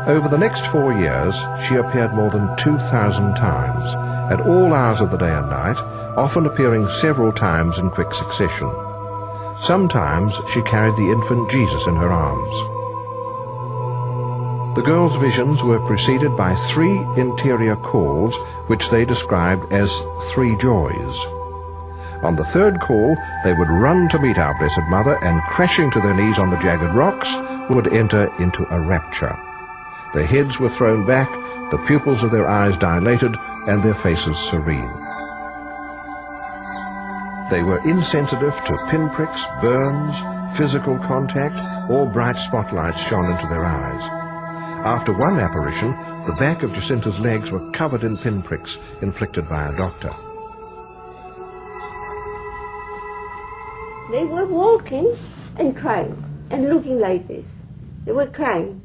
Over the next 4 years, she appeared more than 2,000 times, at all hours of the day and night, often appearing several times in quick succession. Sometimes she carried the infant Jesus in her arms. The girls' visions were preceded by 3 interior calls, which they described as 3 joys. On the 3rd call, they would run to meet our Blessed Mother, and crashing to their knees on the jagged rocks, would enter into a rapture. Their heads were thrown back, the pupils of their eyes dilated, and their faces serene. They were insensitive to pinpricks, burns, physical contact, or bright spotlights shone into their eyes. After one apparition, the back of Jacinta's legs were covered in pinpricks inflicted by a doctor. They were walking and crying and looking like this. They were crying,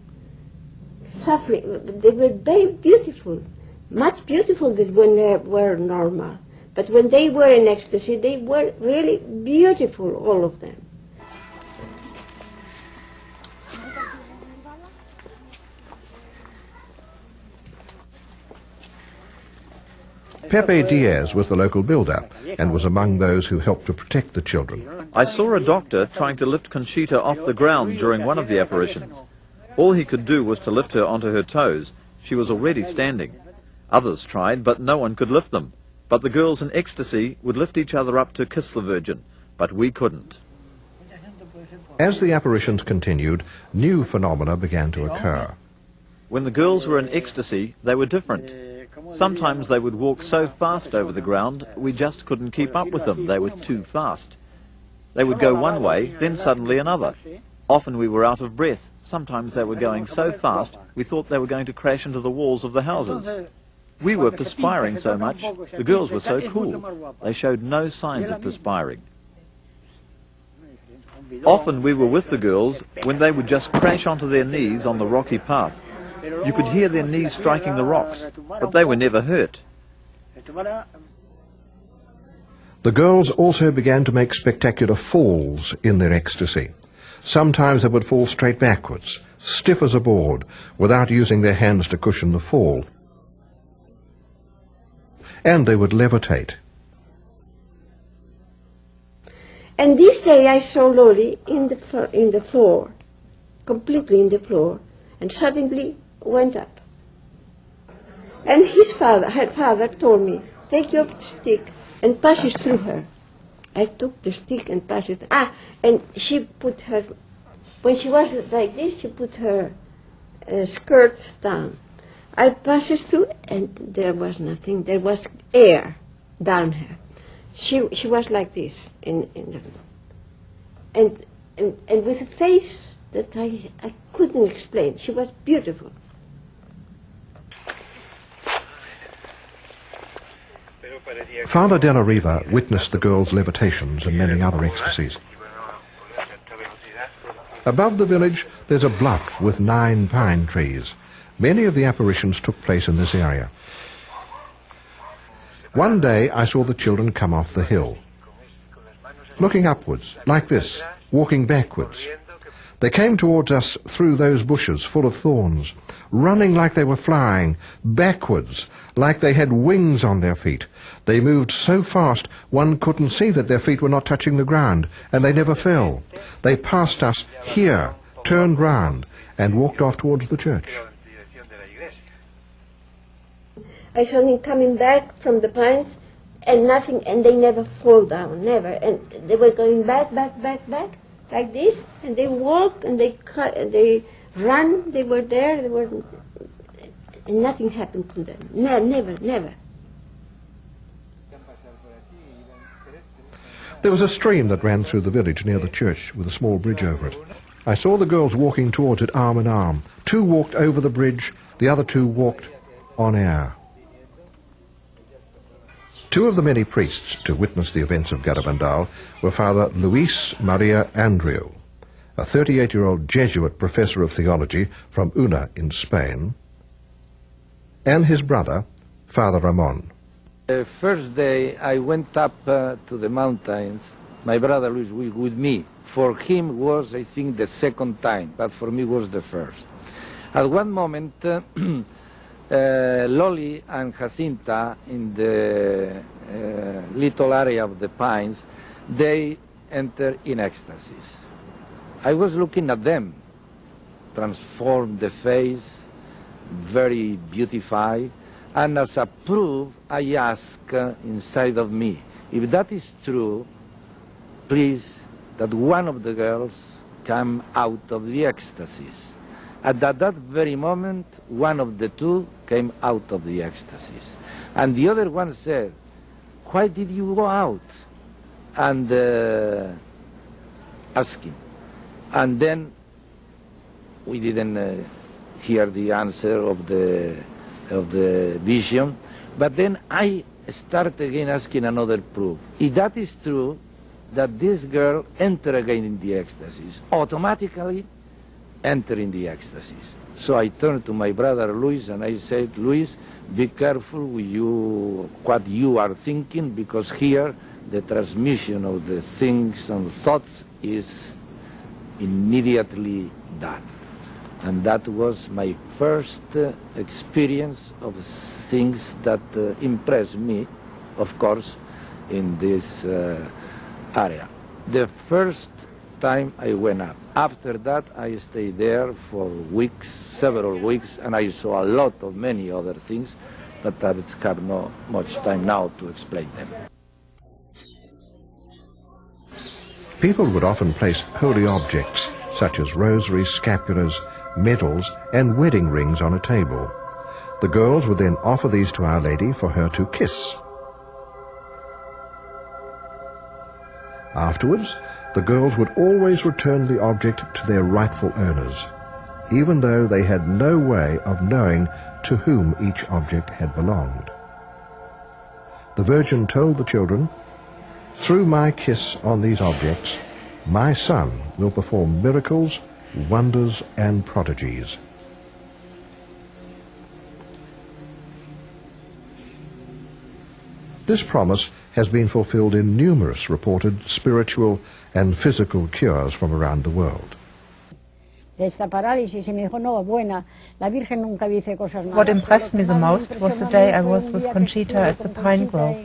suffering. They were very beautiful, much beautiful than when they were normal. But when they were in ecstasy, they were really beautiful, all of them. Pepe Diaz was the local builder and was among those who helped to protect the children. I saw a doctor trying to lift Conchita off the ground during one of the apparitions. All he could do was to lift her onto her toes. She was already standing. Others tried, but no one could lift them. But the girls in ecstasy would lift each other up to kiss the Virgin, but we couldn't. As the apparitions continued, new phenomena began to occur. When the girls were in ecstasy, they were different. Sometimes they would walk so fast over the ground, we just couldn't keep up with them. They were too fast. They would go one way, then suddenly another. Often we were out of breath. Sometimes they were going so fast, we thought they were going to crash into the walls of the houses. We were perspiring so much, the girls were so cool. They showed no signs of perspiring. Often we were with the girls when they would just crash onto their knees on the rocky path. You could hear their knees striking the rocks, but they were never hurt. The girls also began to make spectacular falls in their ecstasy. Sometimes they would fall straight backwards, stiff as a board, without using their hands to cushion the fall. And they would levitate. And this day I saw Loli in the floor, completely in the floor, and suddenly went up. And her father told me, take your stick and pass it through her. I took the stick and passed it. And she put her, when she was like this, she put her skirts down. I passed it through, and there was nothing. There was air down her. She was like this, and with a face that I couldn't explain. She was beautiful. Father de la Riva witnessed the girls' levitations and many other ecstasies. Above the village, there's a bluff with 9 pine trees. Many of the apparitions took place in this area. One day I saw the children come off the hill, looking upwards, like this, walking backwards. They came towards us through those bushes full of thorns, running like they were flying, backwards, like they had wings on their feet. They moved so fast one couldn't see that their feet were not touching the ground, and they never fell. They passed us here, turned round, and walked off towards the church. I saw them coming back from the pines, and nothing, and they never fall down, never. And they were going back, like this, and they walked, and they ran, they were there, and nothing happened to them. Never. There was a stream that ran through the village near the church with a small bridge over it. I saw the girls walking towards it arm in arm. 2 walked over the bridge, the other 2 walked on air. 2 of the many priests to witness the events of Garanbandal were Father Luis Maria Andreu, a 38-year-old Jesuit professor of theology from Una in Spain, and his brother, Father Ramon. The first day I went up to the mountains, my brother Luis with me. For him was, I think, the second time, but for me was the first. At one moment, Loli and Jacinta, in the little area of the pines, they enter in ecstasies. I was looking at them, transformed the face, very beautified, and as a proof, I ask inside of me, if that is true, please, that one of the girls come out of the ecstasies. And at that very moment, one of the two came out of the ecstasies. And the other one said, why did you go out? And ask him. And then we didn't hear the answer of the vision. But then I start again asking another proof. If that is true, that this girl enter again in the ecstasies, automatically enter in the ecstasies. So I turned to my brother Luis and I said, Luis, be careful with what you are thinking, because here the transmission of the things and thoughts is immediately done. And that was my first experience of things that impressed me, of course, in this area. The first time I went up. After that, I stayed there for weeks, several weeks, and I saw a lot of many other things, but I have not much time now to explain them. People would often place holy objects, such as rosaries, scapulars, medals, and wedding rings on a table. The girls would then offer these to Our Lady for her to kiss. Afterwards, the girls would always return the object to their rightful owners, even though they had no way of knowing to whom each object had belonged. The Virgin told the children, "Through my kiss on these objects, my son will perform miracles, wonders and prodigies." This promise has been fulfilled in numerous reported spiritual and physical cures from around the world. What impressed me the most was the day I was with Conchita at the Pine Grove.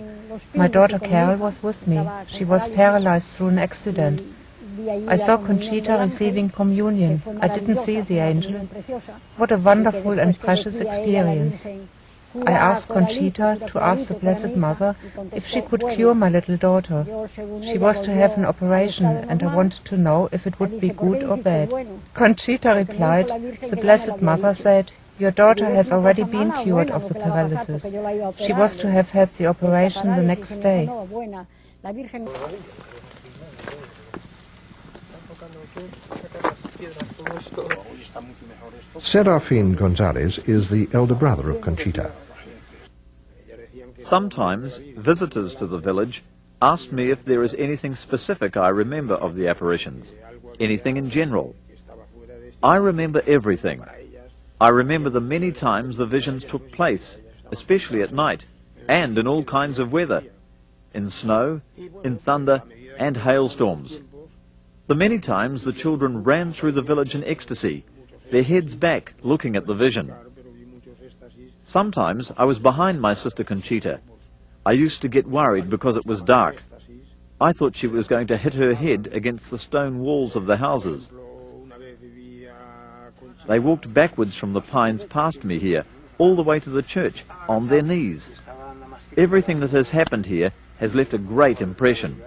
My daughter Carol was with me. She was paralyzed through an accident. I saw Conchita receiving communion. I didn't see the angel. What a wonderful and precious experience. I asked Conchita to ask the Blessed Mother if she could cure my little daughter. She was to have an operation, and I wanted to know if it would be good or bad. Conchita replied, "The Blessed Mother said, your daughter has already been cured of the paralysis. She was to have had the operation the next day." Serafin Gonzalez is the elder brother of Conchita. Sometimes visitors to the village ask me if there is anything specific I remember of the apparitions, anything in general. I remember everything. I remember the many times the visions took place, especially at night, and in all kinds of weather, in snow, in thunder, and hailstorms. The many times the children ran through the village in ecstasy, their heads back, looking at the vision. Sometimes I was behind my sister Conchita. I used to get worried because it was dark. I thought she was going to hit her head against the stone walls of the houses. They walked backwards from the pines past me here, all the way to the church, on their knees. Everything that has happened here has left a great impression.